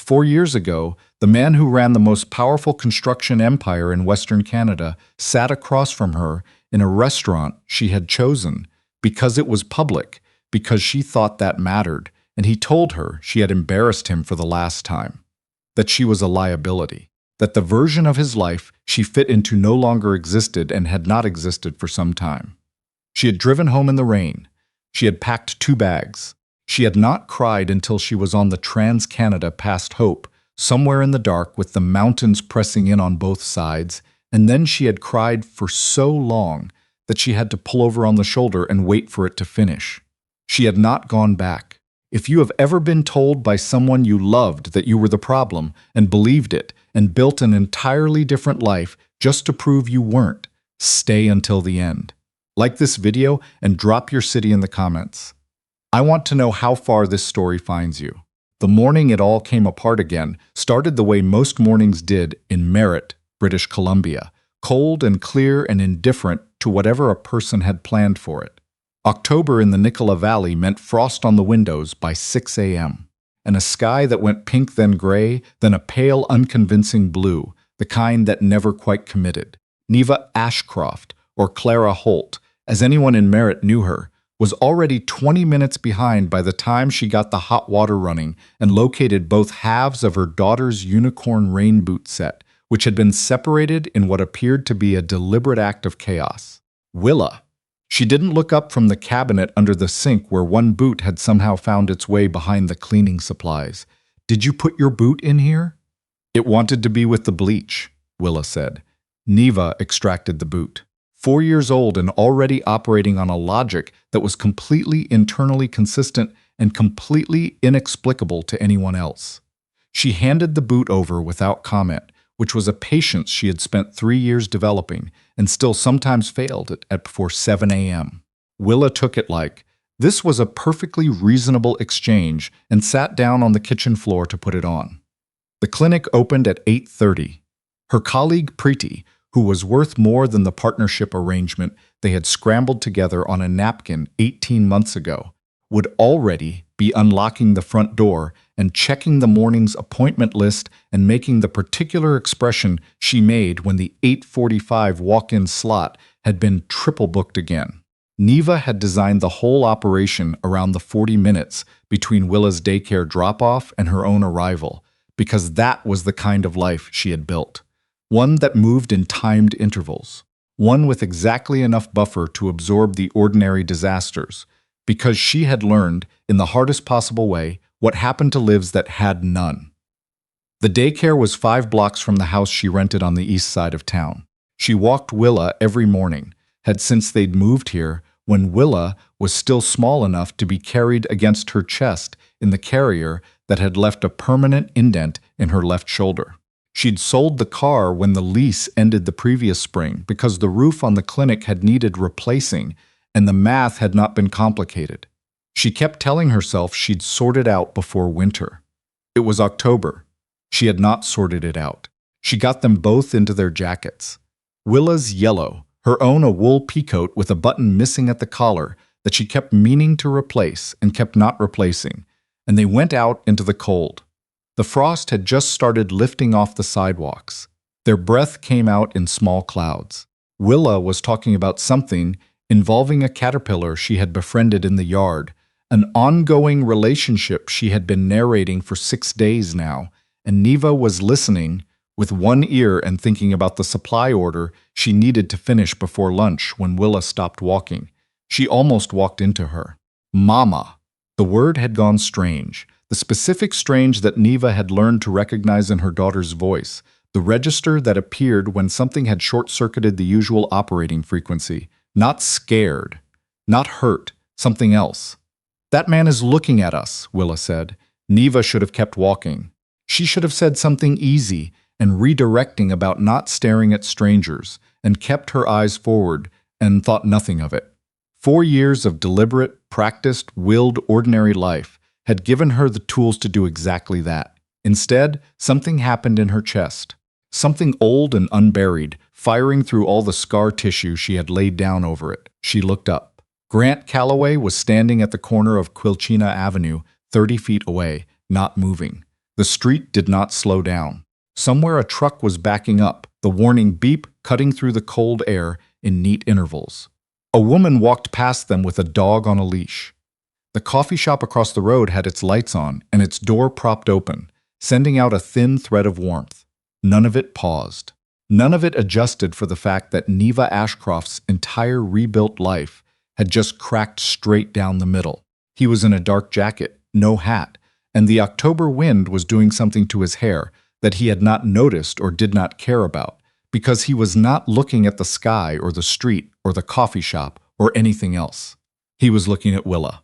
4 years ago, the man who ran the most powerful construction empire in Western Canada sat across from her in a restaurant she had chosen because it was public, because she thought that mattered, and he told her she had embarrassed him for the last time, that she was a liability, that the version of his life she fit into no longer existed and had not existed for some time. She had driven home in the rain. She had packed 2 bags. She had not cried until she was on the Trans-Canada past Hope, somewhere in the dark with the mountains pressing in on both sides, and then she had cried for so long that she had to pull over on the shoulder and wait for it to finish. She had not gone back. If you have ever been told by someone you loved that you were the problem and believed it and built an entirely different life just to prove you weren't, stay until the end. Like this video and drop your city in the comments. I want to know how far this story finds you. The morning it all came apart again started the way most mornings did in Merritt, British Columbia, cold and clear and indifferent to whatever a person had planned for it. October in the Nicola Valley meant frost on the windows by 6 a.m., and a sky that went pink then gray, then a pale, unconvincing blue, the kind that never quite committed. Neva Ashcroft, or Clara Holt, as anyone in Merritt knew her, was already 20 minutes behind by the time she got the hot water running and located both halves of her daughter's unicorn rain boot set, which had been separated in what appeared to be a deliberate act of chaos. Willa. She didn't look up from the cabinet under the sink where one boot had somehow found its way behind the cleaning supplies. "Did you put your boot in here?" "It wanted to be with the bleach," Willa said. Neva extracted the boot. 4 years old and already operating on a logic that was completely internally consistent and completely inexplicable to anyone else. She handed the boot over without comment, which was a patience she had spent 3 years developing and still sometimes failed at before 7 a.m. Willa took it like this was a perfectly reasonable exchange and sat down on the kitchen floor to put it on. The clinic opened at 8:30. Her colleague Preeti, who was worth more than the partnership arrangement they had scrambled together on a napkin 18 months ago, would already be unlocking the front door and checking the morning's appointment list and making the particular expression she made when the 8:45 walk-in slot had been triple booked again. Neva had designed the whole operation around the 40 minutes between Willa's daycare drop-off and her own arrival, because that was the kind of life she had built. One that moved in timed intervals. One with exactly enough buffer to absorb the ordinary disasters, because she had learned, in the hardest possible way, what happened to lives that had none. The daycare was 5 blocks from the house she rented on the east side of town. She walked Willa every morning, had since they'd moved here, when Willa was still small enough to be carried against her chest in the carrier that had left a permanent indent in her left shoulder. She'd sold the car when the lease ended the previous spring because the roof on the clinic had needed replacing and the math had not been complicated. She kept telling herself she'd sort it out before winter. It was October. She had not sorted it out. She got them both into their jackets. Willa's yellow, her own a wool peacoat with a button missing at the collar that she kept meaning to replace and kept not replacing, and they went out into the cold. The frost had just started lifting off the sidewalks. Their breath came out in small clouds. Willa was talking about something involving a caterpillar she had befriended in the yard, an ongoing relationship she had been narrating for 6 days now, and Neva was listening with one ear and thinking about the supply order she needed to finish before lunch when Willa stopped walking. She almost walked into her. Mama. The word had gone strange. The specific strange that Neva had learned to recognize in her daughter's voice, the register that appeared when something had short-circuited the usual operating frequency. Not scared, not hurt, something else. "That man is looking at us," Willa said. Neva should have kept walking. She should have said something easy and redirecting about not staring at strangers, and kept her eyes forward and thought nothing of it. 4 years of deliberate, practiced, willed, ordinary life had given her the tools to do exactly that. Instead, something happened in her chest. Something old and unburied, firing through all the scar tissue she had laid down over it. She looked up. Grant Calloway was standing at the corner of Quilchena Avenue, 30 feet away, not moving. The street did not slow down. Somewhere a truck was backing up, the warning beep cutting through the cold air in neat intervals. A woman walked past them with a dog on a leash. The coffee shop across the road had its lights on and its door propped open, sending out a thin thread of warmth. None of it paused. None of it adjusted for the fact that Neva Ashcroft's entire rebuilt life had just cracked straight down the middle. He was in a dark jacket, no hat, and the October wind was doing something to his hair that he had not noticed or did not care about, because he was not looking at the sky or the street or the coffee shop or anything else. He was looking at Willa.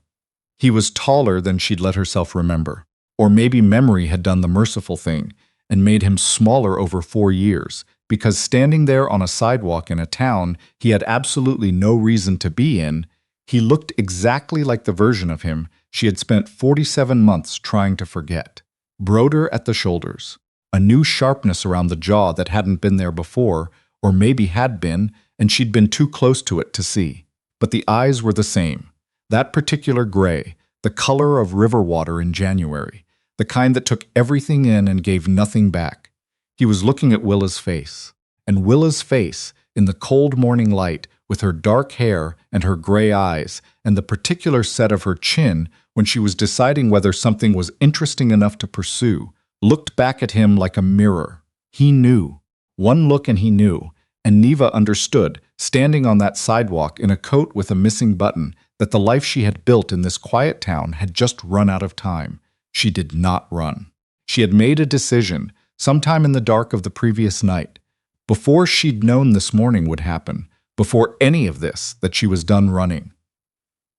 He was taller than she'd let herself remember, or maybe memory had done the merciful thing and made him smaller over 4 years, because standing there on a sidewalk in a town he had absolutely no reason to be in, he looked exactly like the version of him she had spent 47 months trying to forget. Broader at the shoulders, a new sharpness around the jaw that hadn't been there before, or maybe had been, and she'd been too close to it to see. But the eyes were the same. That particular gray, the color of river water in January, the kind that took everything in and gave nothing back. He was looking at Willa's face, and Willa's face, in the cold morning light, with her dark hair and her gray eyes, and the particular set of her chin when she was deciding whether something was interesting enough to pursue, looked back at him like a mirror. He knew. One look and he knew, and Neva understood, standing on that sidewalk in a coat with a missing button, that the life she had built in this quiet town had just run out of time. She did not run. She had made a decision, sometime in the dark of the previous night, before she'd known this morning would happen, before any of this, that she was done running.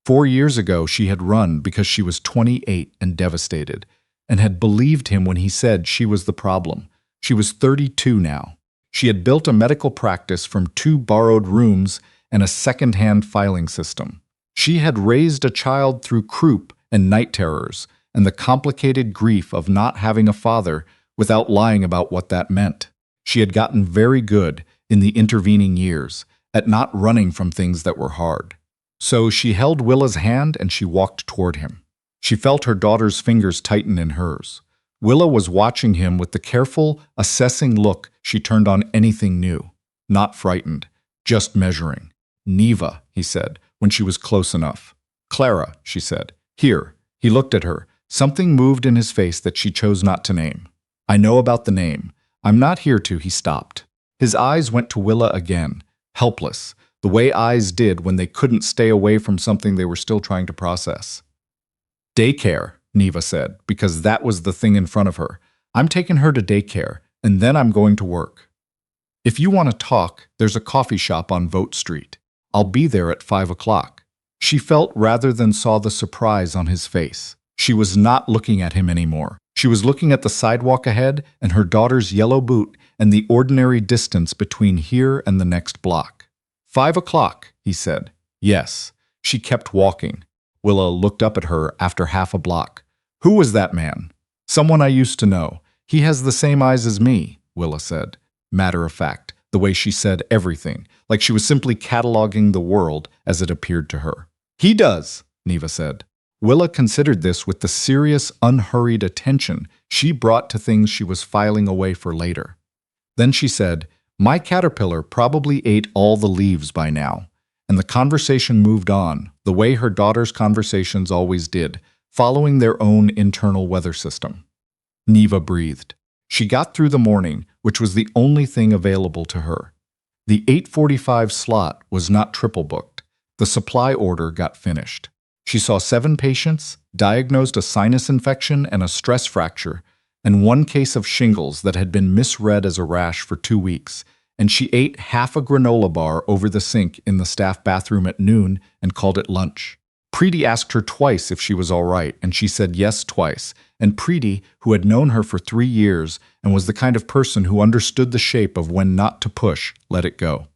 4 years ago she had run because she was 28 and devastated, and had believed him when he said she was the problem. She was 32 now. She had built a medical practice from 2 borrowed rooms and a second-hand filing system. She had raised a child through croup and night terrors and the complicated grief of not having a father without lying about what that meant. She had gotten very good in the intervening years at not running from things that were hard. So she held Willa's hand and she walked toward him. She felt her daughter's fingers tighten in hers. Willa was watching him with the careful, assessing look she turned on anything new. Not frightened, just measuring. "Neva," he said, when she was close enough. "Clara," she said. "Here." He looked at her. Something moved in his face that she chose not to name. "I know about the name. I'm not here to," he stopped. His eyes went to Willa again, helpless, the way eyes did when they couldn't stay away from something they were still trying to process. "Daycare," Neva said, because that was the thing in front of her. "I'm taking her to daycare, and then I'm going to work. If you want to talk, there's a coffee shop on Vote Street. I'll be there at 5 o'clock. She felt rather than saw the surprise on his face. She was not looking at him anymore. She was looking at the sidewalk ahead and her daughter's yellow boot and the ordinary distance between here and the next block. 5 o'clock, he said. Yes. She kept walking. Willa looked up at her after half a block. "Who was that man?" "Someone I used to know. He has the same eyes as me," Willa said. Matter of fact, the way she said everything, like she was simply cataloging the world as it appeared to her. "He does," Neva said. Willa considered this with the serious, unhurried attention she brought to things she was filing away for later. Then she said, "My caterpillar probably ate all the leaves by now." And the conversation moved on, the way her daughter's conversations always did, following their own internal weather system. Neva breathed. She got through the morning, which was the only thing available to her. The 8:45 slot was not triple booked. The supply order got finished. She saw 7 patients, diagnosed a sinus infection and a stress fracture, and 1 case of shingles that had been misread as a rash for 2 weeks, and she ate half a granola bar over the sink in the staff bathroom at noon and called it lunch. Preeti asked her twice if she was all right, and she said yes twice, and Preeti, who had known her for 3 years and was the kind of person who understood the shape of when not to push, let it go.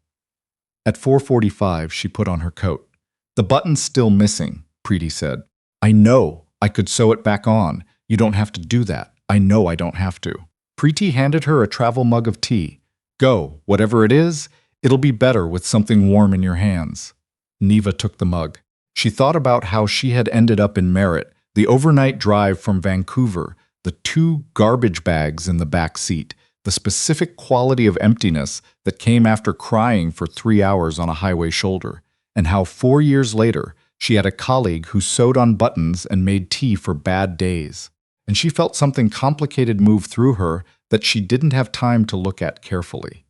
At 4:45, she put on her coat. "The button's still missing," Preeti said. "I know. I could sew it back on. You don't have to do that. I know I don't have to." Preeti handed her a travel mug of tea. "Go, whatever it is, it'll be better with something warm in your hands." Neva took the mug. She thought about how she had ended up in Merritt, the overnight drive from Vancouver, the 2 garbage bags in the back seat, the specific quality of emptiness that came after crying for 3 hours on a highway shoulder, and how 4 years later she had a colleague who sewed on buttons and made tea for bad days. And she felt something complicated move through her that she didn't have time to look at carefully.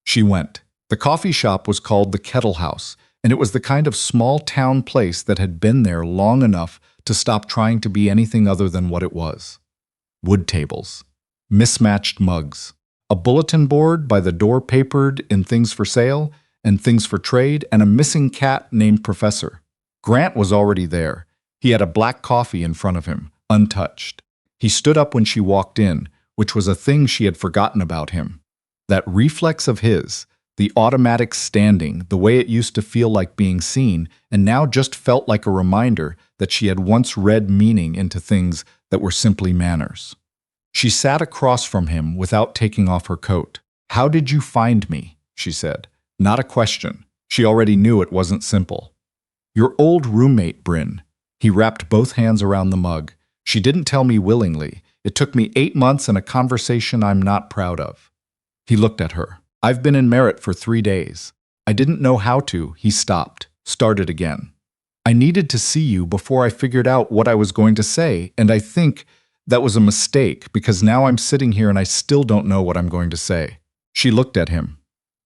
She went. The coffee shop was called the Kettle House, and it was the kind of small-town place that had been there long enough to stop trying to be anything other than what it was. Wood tables, mismatched mugs, a bulletin board by the door papered in things for sale and things for trade, and a missing cat named Professor. Grant was already there. He had a black coffee in front of him, untouched. He stood up when she walked in, which was a thing she had forgotten about him. That reflex of his, the automatic standing, the way it used to feel like being seen, and now just felt like a reminder that she had once read meaning into things that were simply manners. She sat across from him without taking off her coat. "How did you find me?" she said. Not a question. She already knew it wasn't simple. "Your old roommate, Bryn." He wrapped both hands around the mug. "She didn't tell me willingly. It took me 8 months and a conversation I'm not proud of." He looked at her. "I've been in Merritt for 3 days. I didn't know how to." He stopped, started again. "I needed to see you before I figured out what I was going to say, and I think that was a mistake because now I'm sitting here and I still don't know what I'm going to say." She looked at him.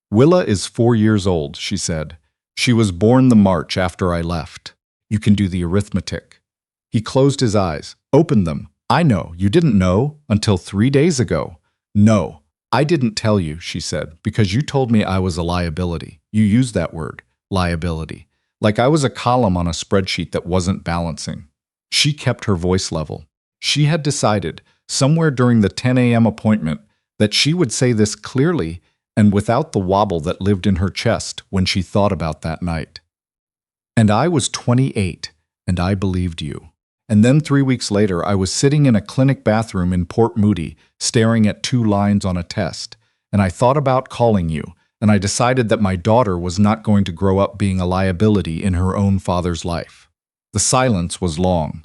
"Willa is 4 years old," she said. "She was born the March after I left. You can do the arithmetic." He closed his eyes, opened them. "I know, you didn't know until 3 days ago." "No, I didn't tell you," she said, "because you told me I was a liability. You used that word, liability. Like I was a column on a spreadsheet that wasn't balancing." She kept her voice level. She had decided, somewhere during the 10 a.m. appointment, that she would say this clearly and without the wobble that lived in her chest when she thought about that night. "And I was 28, and I believed you. And then 3 weeks later, I was sitting in a clinic bathroom in Port Moody, staring at 2 lines on a test, and I thought about calling you, and I decided that my daughter was not going to grow up being a liability in her own father's life." The silence was long.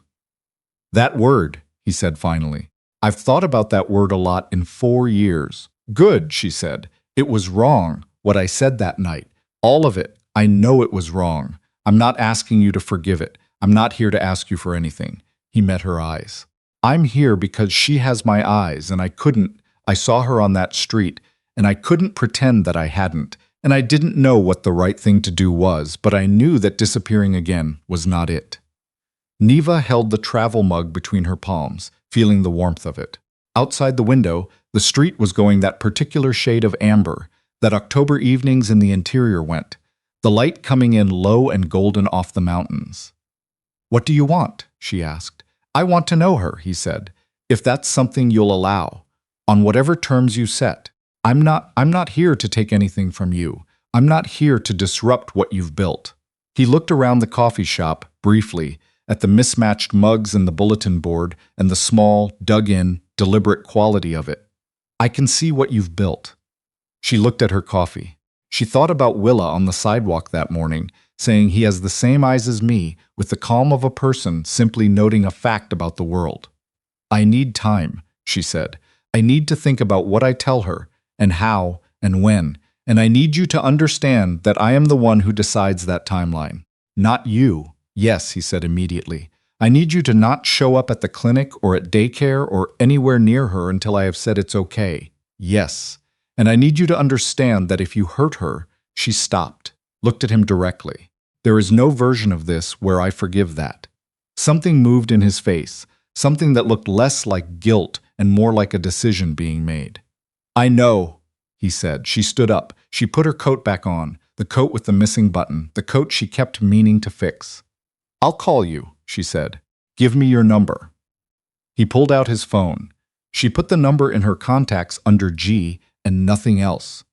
"That word," he said finally. "I've thought about that word a lot in 4 years." "Good," she said. "It was wrong, what I said that night. All of it. I know it was wrong. I'm not asking you to forgive it. I'm not here to ask you for anything." He met her eyes. "I'm here because she has my eyes, and I saw her on that street, and I couldn't pretend that I hadn't, and I didn't know what the right thing to do was, but I knew that disappearing again was not it." Neva held the travel mug between her palms, feeling the warmth of it. Outside the window, the street was going that particular shade of amber that October evenings in the interior went, the light coming in low and golden off the mountains. "What do you want?" she asked. "I want to know her," he said, "if that's something you'll allow, on whatever terms you set. I'm not here to take anything from you. I'm not here to disrupt what you've built." He looked around the coffee shop, briefly, at the mismatched mugs and the bulletin board and the small, dug-in, deliberate quality of it. "I can see what you've built." She looked at her coffee. She thought about Willa on the sidewalk that morning, saying he has the same eyes as me, with the calm of a person simply noting a fact about the world. "I need time," she said. "I need to think about what I tell her, and how, and when, and I need you to understand that I am the one who decides that timeline. Not you." "Yes," he said immediately. "I need you to not show up at the clinic or at daycare or anywhere near her until I have said it's okay." "Yes. And I need you to understand that if you hurt her," she stopped, looked at him directly. "There is no version of this where I forgive that." Something moved in his face, something that looked less like guilt and more like a decision being made. "I know," he said. She stood up. She put her coat back on, the coat with the missing button, the coat she kept meaning to fix. "I'll call you," she said. "Give me your number." He pulled out his phone. She put the number in her contacts under G and nothing else.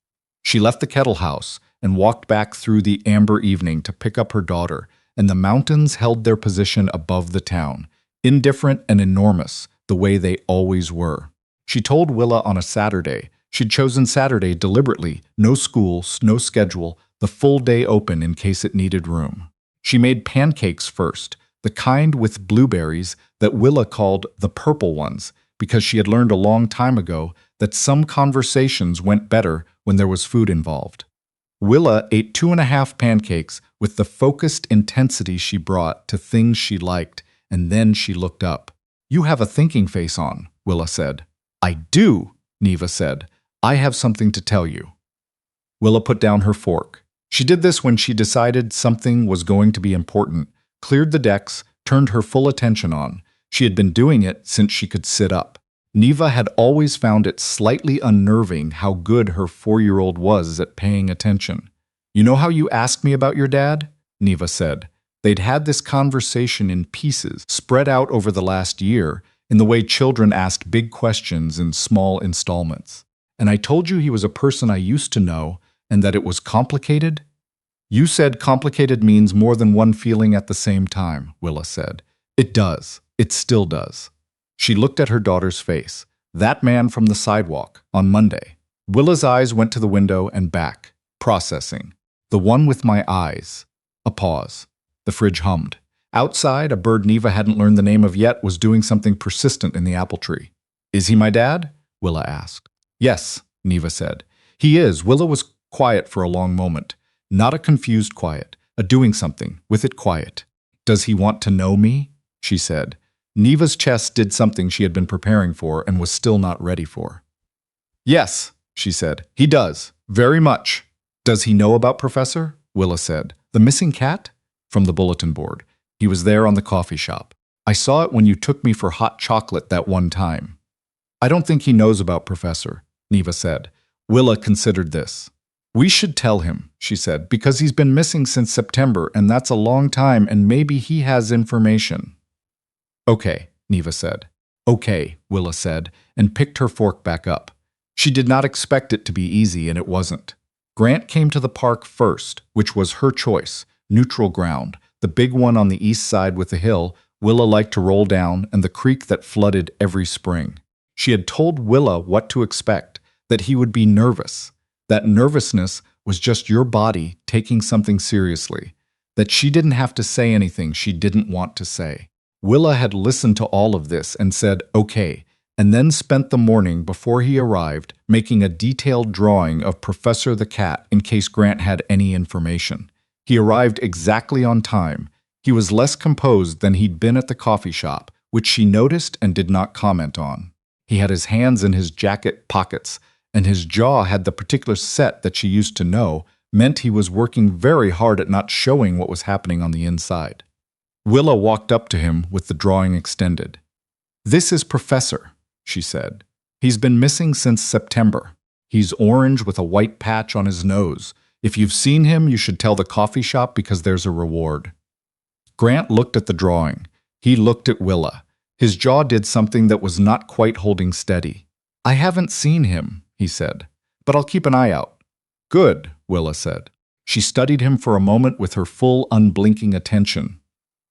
She left the Kettle House and walked back through the amber evening to pick up her daughter, and the mountains held their position above the town, indifferent and enormous, the way they always were. She told Willa on a Saturday. She'd chosen Saturday deliberately, no school, no schedule, the full day open in case it needed room. She made pancakes first, the kind with blueberries that Willa called the purple ones, because she had learned a long time ago that some conversations went better when there was food involved. Willa ate 2.5 pancakes with the focused intensity she brought to things she liked, and then she looked up. "You have a thinking face on," Willa said. "I do," Neva said. "I have something to tell you." Willa put down her fork. She did this when she decided something was going to be important, cleared the decks, turned her full attention on. She had been doing it since she could sit up. Neva had always found it slightly unnerving how good her 4-year-old was at paying attention. "You know how you asked me about your dad?" Neva said. They'd had this conversation in pieces, spread out over the last year, in the way children asked big questions in small installments. "And I told you he was a person I used to know, and that it was complicated?" "You said complicated means more than one feeling at the same time," Willa said. "It does. It still does." She looked at her daughter's face. "That man from the sidewalk, on Monday." Willa's eyes went to the window and back, processing. "The one with my eyes." A pause. The fridge hummed. Outside, a bird Neva hadn't learned the name of yet was doing something persistent in the apple tree. "Is he my dad?" Willa asked. "Yes," Neva said. "He is." Willa was quiet for a long moment. Not a confused quiet, a doing something, with it quiet. "Does he want to know me?" she said. Neva's chest did something she had been preparing for and was still not ready for. "Yes," she said. "He does. Very much." "Does he know about Professor?" Willa said. "The missing cat?" From the bulletin board. "He was there on the coffee shop. I saw it when you took me for hot chocolate that one time." "I don't think he knows about Professor," Neva said. Willa considered this. "We should tell him," she said, "because he's been missing since September, and that's a long time, and maybe he has information." "Okay," Neva said. "Okay," Willa said, and picked her fork back up. She did not expect it to be easy, and it wasn't. Grant came to the park first, which was her choice, neutral ground, the big one on the east side with the hill Willa liked to roll down and the creek that flooded every spring. She had told Willa what to expect, that he would be nervous. That nervousness was just your body taking something seriously, that she didn't have to say anything she didn't want to say. Willa had listened to all of this and said, "Okay," and then spent the morning before he arrived making a detailed drawing of Professor the Cat in case Grant had any information. He arrived exactly on time. He was less composed than he'd been at the coffee shop, which she noticed and did not comment on. He had his hands in his jacket pockets, and his jaw had the particular set that she used to know, meant he was working very hard at not showing what was happening on the inside. Willa walked up to him with the drawing extended. "This is Professor," she said. "He's been missing since September. He's orange with a white patch on his nose. If you've seen him, you should tell the coffee shop because there's a reward." Grant looked at the drawing. He looked at Willa. His jaw did something that was not quite holding steady. "I haven't seen him," he said, "but I'll keep an eye out." "Good," Willa said. She studied him for a moment with her full, unblinking attention.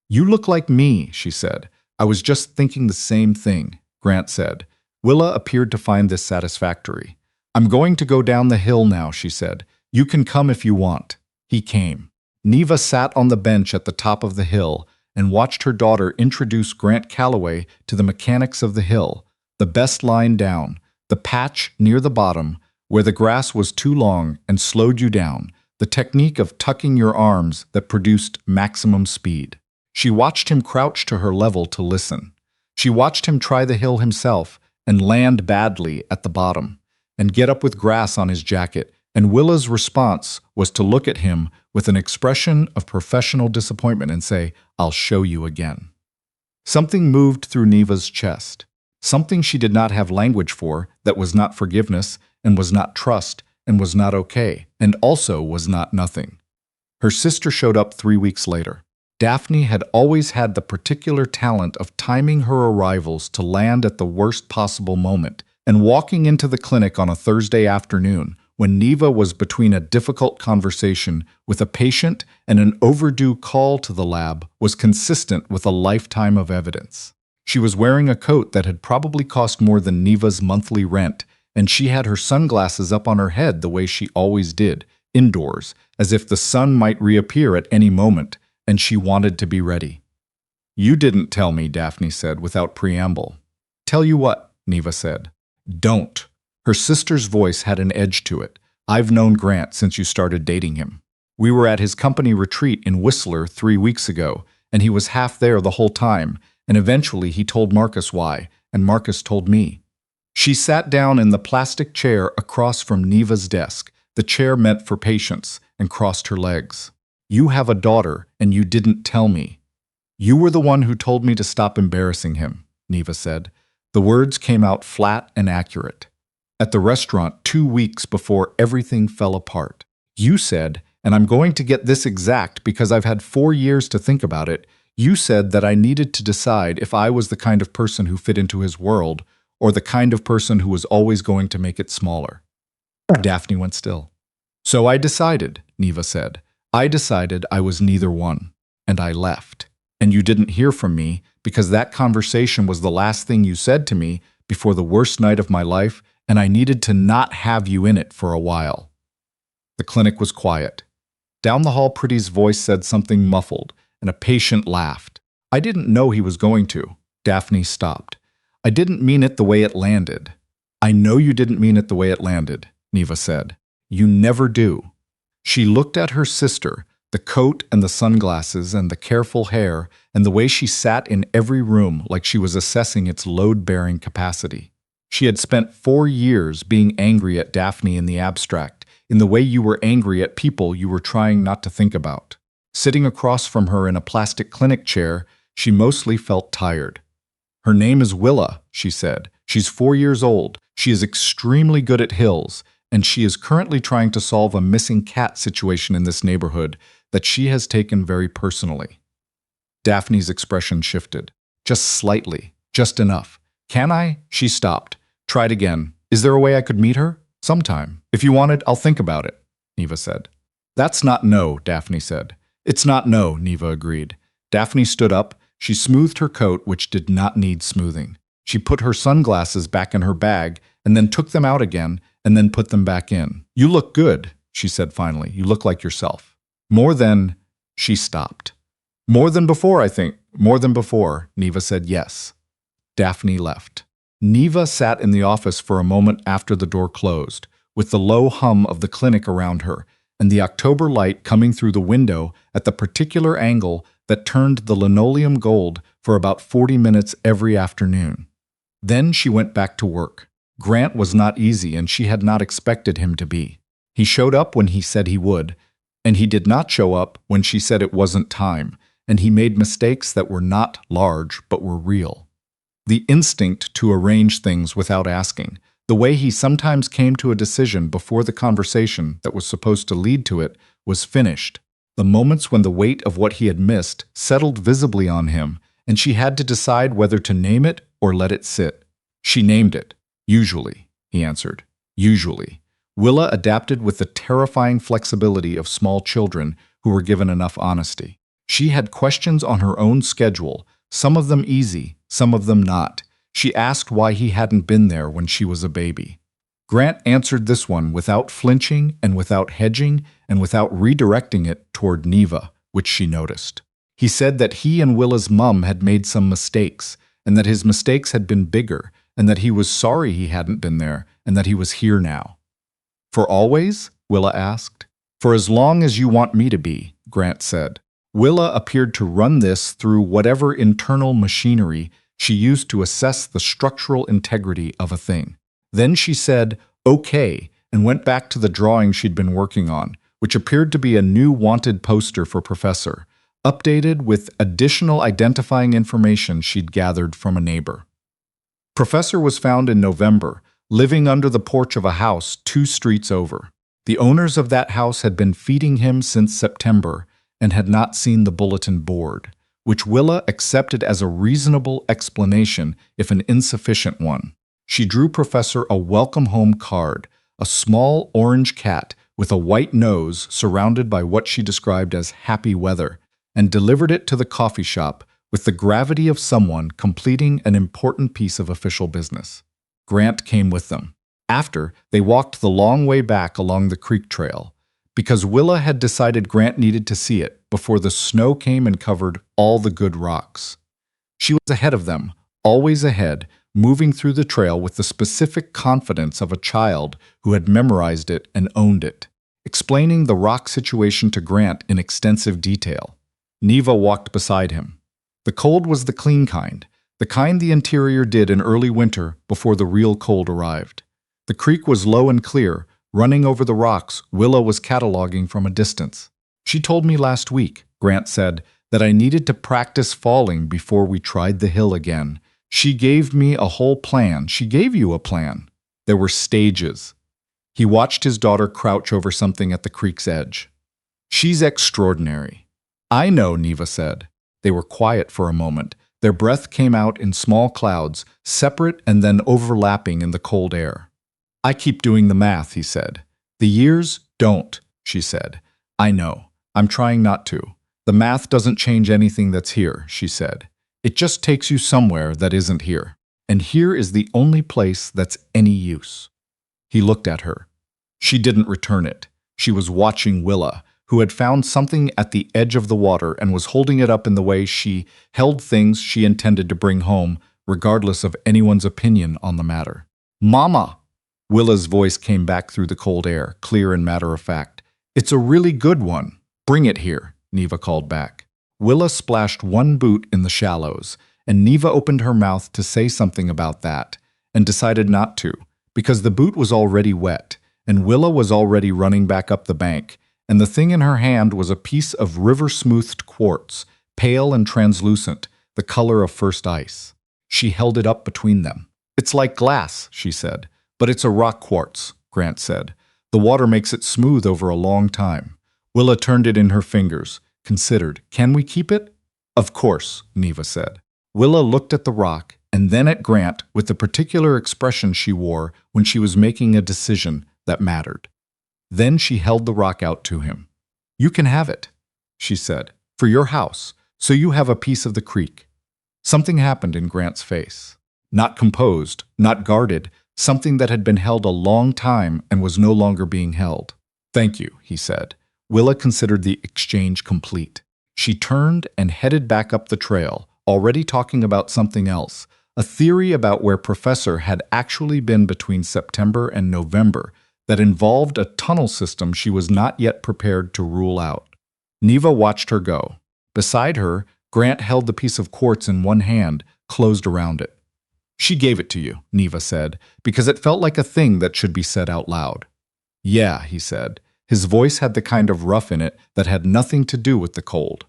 "You look like me," she said. "I was just thinking the same thing," Grant said. Willa appeared to find this satisfactory. "I'm going to go down the hill now," she said. "You can come if you want." He came. Neva sat on the bench at the top of the hill and watched her daughter introduce Grant Calloway to the mechanics of the hill, the best line down, the patch near the bottom, where the grass was too long and slowed you down, the technique of tucking your arms that produced maximum speed. She watched him crouch to her level to listen. She watched him try the hill himself and land badly at the bottom, and get up with grass on his jacket, and Willa's response was to look at him with an expression of professional disappointment and say, "I'll show you again." Something moved through Neva's chest, something she did not have language for that was not forgiveness and was not trust and was not okay and also was not nothing. Her sister showed up 3 weeks later. Daphne had always had the particular talent of timing her arrivals to land at the worst possible moment, and walking into the clinic on a Thursday afternoon when Neva was between a difficult conversation with a patient and an overdue call to the lab was consistent with a lifetime of evidence. She was wearing a coat that had probably cost more than Neva's monthly rent, and she had her sunglasses up on her head the way she always did, indoors, as if the sun might reappear at any moment, and she wanted to be ready. "You didn't tell me," Daphne said without preamble. "Tell you what?" Neva said. Don't. Her sister's voice had an edge to it. I've known Grant since you started dating him. We were at his company retreat in Whistler 3 weeks ago, and he was half there the whole time, and eventually he told Marcus why, and Marcus told me. She sat down in the plastic chair across from Neva's desk, the chair meant for patients, and crossed her legs. You have a daughter, and you didn't tell me. You were the one who told me to stop embarrassing him, Neva said. The words came out flat and accurate. At the restaurant 2 weeks before everything fell apart. You said, and I'm going to get this exact because I've had 4 years to think about it, you said that I needed to decide if I was the kind of person who fit into his world or the kind of person who was always going to make it smaller. Daphne went still. So I decided, Neva said. I decided I was neither one, and I left. And you didn't hear from me because that conversation was the last thing you said to me before the worst night of my life, and I needed to not have you in it for a while. The clinic was quiet. Down the hall, Pretty's voice said something muffled, and a patient laughed. I didn't know he was going to. Daphne stopped. I didn't mean it the way it landed. I know you didn't mean it the way it landed, Neva said. You never do. She looked at her sister, the coat and the sunglasses and the careful hair, and the way she sat in every room like she was assessing its load-bearing capacity. She had spent 4 years being angry at Daphne in the abstract, in the way you were angry at people you were trying not to think about. Sitting across from her in a plastic clinic chair, she mostly felt tired. Her name is Willa, she said. She's 4 years old. She is extremely good at hills, and she is currently trying to solve a missing cat situation in this neighborhood that she has taken very personally. Daphne's expression shifted. Just slightly. Just enough. Can I? She stopped. Tried again. Is there a way I could meet her? Sometime. If you wanted, I'll think about it, Neva said. That's not no, Daphne said. It's not no, Neva agreed. Daphne stood up. She smoothed her coat, which did not need smoothing. She put her sunglasses back in her bag and then took them out again and then put them back in. You look good, she said finally. You look like yourself. More than... She stopped. More than before, I think. More than before, Neva said yes. Daphne left. Neva sat in the office for a moment after the door closed, with the low hum of the clinic around her and the October light coming through the window at the particular angle that turned the linoleum gold for about 40 minutes every afternoon. Then she went back to work. Grant was not easy, and she had not expected him to be. He showed up when he said he would, and he did not show up when she said it wasn't time, and he made mistakes that were not large but were real. The instinct to arrange things without asking, the way he sometimes came to a decision before the conversation that was supposed to lead to it was finished. The moments when the weight of what he had missed settled visibly on him, and she had to decide whether to name it or let it sit. She named it. Usually, he answered. Usually. Willa adapted with the terrifying flexibility of small children who were given enough honesty. She had questions on her own schedule, some of them easy, some of them not. She asked why he hadn't been there when she was a baby. Grant answered this one without flinching and without hedging and without redirecting it toward Neva, which she noticed. He said that he and Willa's mum had made some mistakes, and that his mistakes had been bigger, and that he was sorry he hadn't been there, and that he was here now. For always? Willa asked. For as long as you want me to be, Grant said. Willa appeared to run this through whatever internal machinery she used to assess the structural integrity of a thing. Then she said, okay, and went back to the drawing she'd been working on, which appeared to be a new wanted poster for Professor, updated with additional identifying information she'd gathered from a neighbor. Professor was found in November, living under the porch of a house 2 streets over. The owners of that house had been feeding him since September and had not seen the bulletin board, which Willa accepted as a reasonable explanation if an insufficient one. She drew Professor a welcome home card, a small orange cat with a white nose surrounded by what she described as happy weather, and delivered it to the coffee shop with the gravity of someone completing an important piece of official business. Grant came with them. After, they walked the long way back along the creek trail, because Willa had decided Grant needed to see it before the snow came and covered all the good rocks. She was ahead of them, always ahead, moving through the trail with the specific confidence of a child who had memorized it and owned it, explaining the rock situation to Grant in extensive detail. Neva walked beside him. The cold was the clean kind, the kind the interior did in early winter before the real cold arrived. The creek was low and clear, running over the rocks Willa was cataloging from a distance. She told me last week, Grant said, that I needed to practice falling before we tried the hill again. She gave me a whole plan. She gave you a plan. There were stages. He watched his daughter crouch over something at the creek's edge. She's extraordinary. I know, Neva said. They were quiet for a moment. Their breath came out in small clouds, separate and then overlapping in the cold air. I keep doing the math, he said. The years don't, she said. I know. I'm trying not to. The math doesn't change anything that's here, she said. It just takes you somewhere that isn't here. And here is the only place that's any use. He looked at her. She didn't return it. She was watching Willa, who had found something at the edge of the water and was holding it up in the way she held things she intended to bring home, regardless of anyone's opinion on the matter. Mama! Willa's voice came back through the cold air, clear and matter-of-fact. It's a really good one. Bring it here, Neva called back. Willa splashed one boot in the shallows, and Neva opened her mouth to say something about that, and decided not to, because the boot was already wet, and Willa was already running back up the bank, and the thing in her hand was a piece of river-smoothed quartz, pale and translucent, the color of first ice. She held it up between them. It's like glass, she said, but it's a rock quartz, Grant said. The water makes it smooth over a long time. Willa turned it in her fingers, considered, Can we keep it? Of course, Neva said. Willa looked at the rock and then at Grant with the particular expression she wore when she was making a decision that mattered. Then she held the rock out to him. You can have it, she said, for your house, so you have a piece of the creek. Something happened in Grant's face. Not composed, not guarded, something that had been held a long time and was no longer being held. Thank you, he said. Willa considered the exchange complete. She turned and headed back up the trail, already talking about something else, a theory about where Professor had actually been between September and November that involved a tunnel system she was not yet prepared to rule out. Neva watched her go. Beside her, Grant held the piece of quartz in one hand, closed around it. She gave it to you, Neva said, because it felt like a thing that should be said out loud. Yeah, he said. His voice had the kind of rough in it that had nothing to do with the cold.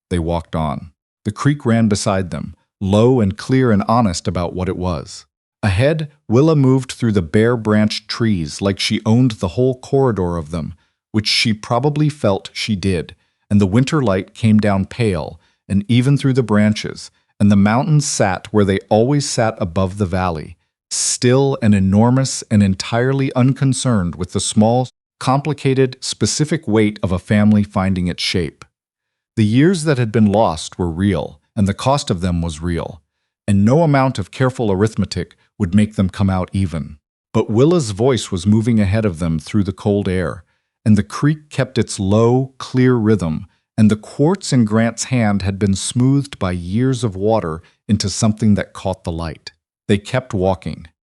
They walked on. The creek ran beside them, low and clear and honest about what it was. Ahead, Willa moved through the bare-branched trees like she owned the whole corridor of them, which she probably felt she did, and the winter light came down pale and even through the branches, and the mountains sat where they always sat above the valley, still and enormous and entirely unconcerned with the small, complicated, specific weight of a family finding its shape. The years that had been lost were real, and the cost of them was real, and no amount of careful arithmetic would make them come out even. But Willa's voice was moving ahead of them through the cold air, and the creek kept its low, clear rhythm, and the quartz in Grant's hand had been smoothed by years of water into something that caught the light. They kept walking.